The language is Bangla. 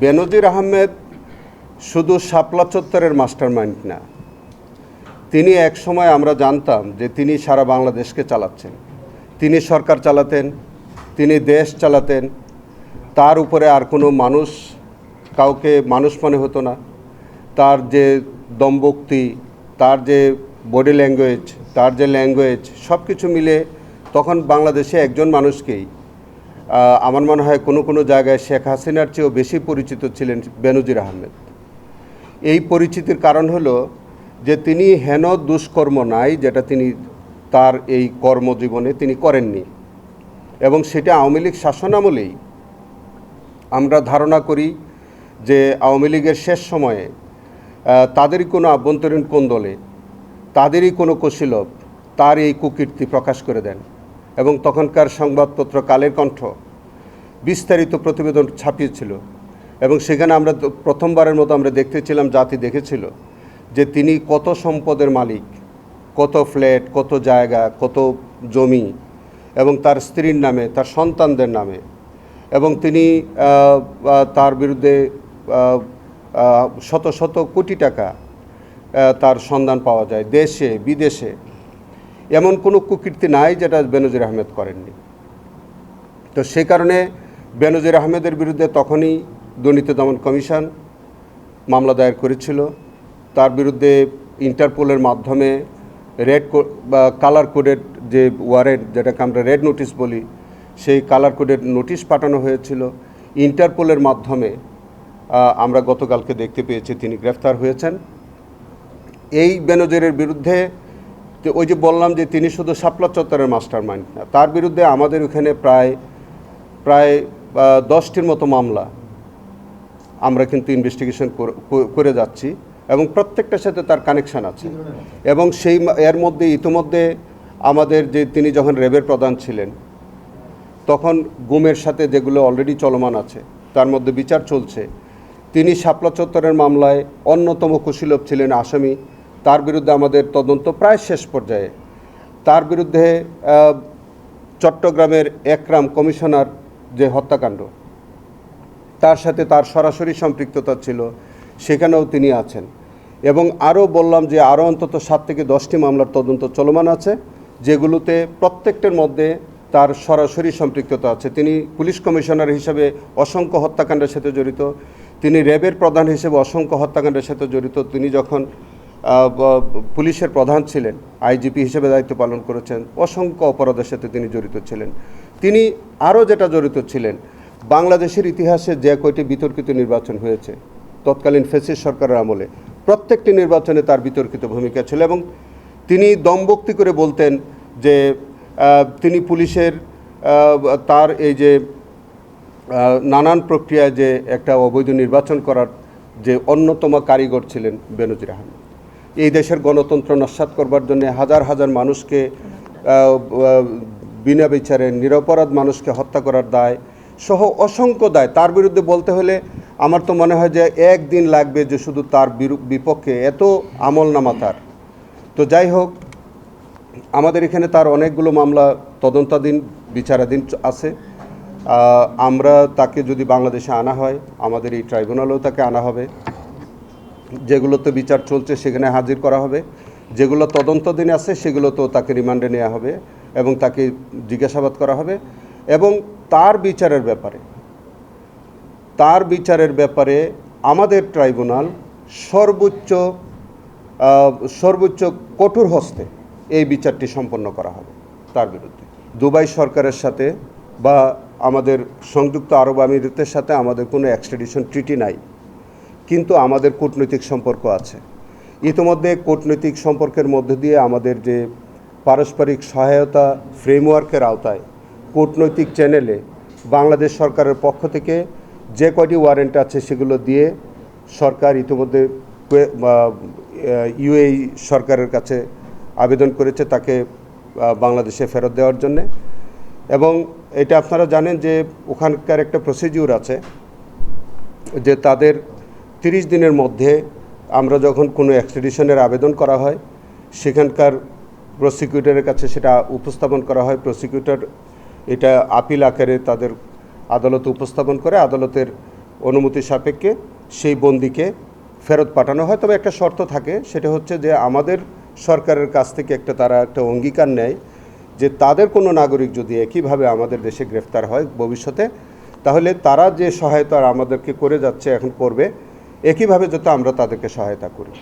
বেনজির আহমেদ শুধু শাপলা চত্বরের মাস্টারমাইন্ড না, তিনি এক সময় আমরা জানতাম যে তিনি সারা বাংলাদেশকে চালাচ্ছেন, তিনি সরকার চালাতেন, তিনি দেশ চালাতেন। তার উপরে আর কোনো মানুষ কাউকে মানুষ মনে হতো না। তার যে দমবক্তি, তার যে বডি ল্যাঙ্গুয়েজ, তার যে ল্যাঙ্গুয়েজ, সব কিছু মিলে তখন বাংলাদেশে একজন মানুষকেই আমার মনে হয় কোনো জায়গায় শেখ হাসিনার চেয়েও বেশি পরিচিত ছিলেন বেনজির আহমেদ। এই পরিচিতির কারণ হলো যে তিনি হেন দুষ্কর্ম নাই যেটা তিনি তার এই কর্মজীবনে তিনি করেননি, এবং সেটা আওয়ামী লীগ শাসনামলেই আমরা ধারণা করি যে আওয়ামী লীগের শেষ সময়ে তাদেরই কোনো আভ্যন্তরীণ কোন্দলে, তাদেরই কোনো কুশীলব তার এই কুকীর্তি প্রকাশ করে দেন। এবং তখনকার সংবাদপত্র কালের কণ্ঠ বিস্তারিত প্রতিবেদন ছাপিয়েছিল, এবং সেখানে আমরা প্রথমবারের মতো আমরা দেখতেছিলাম, জাতি দেখেছিল যে তিনি কত সম্পদের মালিক, কত ফ্ল্যাট, কত জায়গা, কত জমি, এবং তার স্ত্রীর নামে, তার সন্তানদের নামে। এবং তিনি তার বিরুদ্ধে শত শত কোটি টাকা তার সন্ধান পাওয়া যায় দেশে বিদেশে। এমন কোনো কুকীর্তি নাই যেটা বেনজির আহমেদ করেননি। তো সে কারণে বেনজির আহমেদের বিরুদ্ধে তখনই দুর্নীতি দমন কমিশন মামলা দায়ের করেছিল। তার বিরুদ্ধে ইন্টারপোলের মাধ্যমে কালার কোডের যে ওয়ারেন্ট, যেটাকে আমরা রেড নোটিশ বলি, সেই কালার কোডের নোটিশ পাঠানো হয়েছিল। ইন্টারপোলের মাধ্যমে আমরা গতকালকে দেখতে পেয়েছি তিনি গ্রেফতার হয়েছেন। এই বেনজিরের বিরুদ্ধে ওই যে বললাম যে তিনি শুধু শাপলা চত্বরের মাস্টারমাইন্ড না, তার বিরুদ্ধে আমাদের ওখানে প্রায় 10টির মতো মামলা আমরা কিন্তু ইনভেস্টিগেশন করে যাচ্ছি, এবং প্রত্যেকটার সাথে তার কানেকশান আছে। এবং এর মধ্যে ইতিমধ্যে আমাদের যে তিনি যখন র্যাবের প্রধান ছিলেন, তখন গুমের সাথে যেগুলো অলরেডি চলমান আছে তার মধ্যে বিচার চলছে। তিনি শাপলা চত্বরের মামলায় অন্যতম কুশীলব ছিলেন আসামি। তার বিরুদ্ধে আমাদের তদন্ত প্রায় শেষ পর্যায়ে। তার বিরুদ্ধে চট্টগ্রামের একরাম কমিশনার যে হত্যাকাণ্ড, তার সাথে তার সরাসরি সম্পৃক্ততা ছিল, সেখানেও তিনি আছেন। এবং আরও বললাম যে আরও অন্তত 7 থেকে 10টি মামলার তদন্ত চলমান আছে, যেগুলোতে প্রত্যেকটার মধ্যে তার সরাসরি সম্পৃক্ততা আছে। তিনি পুলিশ কমিশনার হিসেবে অসংখ্য হত্যাকাণ্ডের সাথে জড়িত, তিনি র্যাবের প্রধান হিসেবে অসংখ্য হত্যাকাণ্ডের সাথে জড়িত, তিনি যখন পুলিশের প্রধান ছিলেন, আইজিপি হিসেবে দায়িত্ব পালন করেছেন, অসংখ্য অপরাধের সাথে তিনি জড়িত ছিলেন। তিনি আরও যেটা জড়িত ছিলেন, বাংলাদেশের ইতিহাসে যে কয়টি বিতর্কিত নির্বাচন হয়েছে তৎকালীন ফ্যাসিস্ট সরকারের আমলে, প্রত্যেকটি নির্বাচনে তার বিতর্কিত ভূমিকা ছিল। এবং তিনি দমবক্তি করে বলতেন যে তিনি পুলিশের তার এই যে নানান প্রক্রিয়ায় যে একটা অবৈধ নির্বাচন করার যে অন্যতম কারিগর ছিলেন বেনজির আহমেদ। এই দেশের গণতন্ত্র নস্যাৎ করবার জন্য হাজার হাজার মানুষকে বিনা বিচারে নিরপরাধ মানুষকে হত্যা করার দায় সহ অসংখ্য দায় তার বিরুদ্ধে বলতে হলে আমার তো মনে হয় যে একদিন লাগবে যে শুধু তার বিপক্ষে এত আমলনামা তার। তো যাই হোক, আমাদের এখানে তার অনেকগুলো মামলা তদন্তাধীন, বিচারাধীন আছে। আমরা তাকে যদি বাংলাদেশে আনা হয়, আমাদের এই ট্রাইব্যুনালেও তাকে আনা হবে। যেগুলোতে বিচার চলছে সেখানে হাজির করা হবে, যেগুলো তদন্তাধীন আছে সেগুলোতেও তাকে রিমান্ডে নেওয়া হবে এবং তাকে জিজ্ঞাসাবাদ করা হবে। এবং তার বিচারের ব্যাপারে আমাদের ট্রাইব্যুনাল সর্বোচ্চ কঠোর হস্তে এই বিচারটি সম্পন্ন করা হবে তার বিরুদ্ধে। দুবাই সরকারের সাথে বা আমাদের সংযুক্ত আরব আমিরাতের সাথে আমাদের কোনো এক্সট্রাডিশন ট্রিটি নাই, কিন্তু আমাদের কূটনৈতিক সম্পর্ক আছে। ইতিমধ্যে কূটনৈতিক সম্পর্কের মধ্যে দিয়ে আমাদের যে পারস্পরিক সহায়তা ফ্রেমওয়ার্কের আওতায় কূটনৈতিক চ্যানেলে বাংলাদেশ সরকারের পক্ষ থেকে যে কয়টি ওয়ারেন্ট আছে সেগুলো দিয়ে সরকার ইতিমধ্যে ইউএই সরকারের কাছে আবেদন করেছে তাকে বাংলাদেশে ফেরত দেওয়ার জন্যে। এবং এটা আপনারা জানেন যে ওখানকার একটা প্রসিডিউর আছে যে তাদের 30 দিনের মধ্যে আমরা যখন কোনো এক্সট্রাডিশনের আবেদন করা হয়, সেখানকার প্রসিকিউটরের কাছে সেটা উপস্থাপন করা হয়। প্রসিকিউটর এটা আপিল আকারে তাদের আদালতে উপস্থাপন করে, আদালতের অনুমতি সাপেক্ষে সেই বন্দীকে ফেরত পাঠানো হয়। তবে একটা শর্ত থাকে, সেটা হচ্ছে যে আমাদের সরকারের কাছ থেকে তারা একটা অঙ্গীকার নেয় যে তাদের কোনো নাগরিক যদি একইভাবে আমাদের দেশে গ্রেফতার হয় ভবিষ্যতে, তাহলে তারা যে সহায়তা আমাদেরকে করে যাচ্ছে, এখন করবে, একইভাবে যাতে আমরা তাদেরকে সহায়তা করি।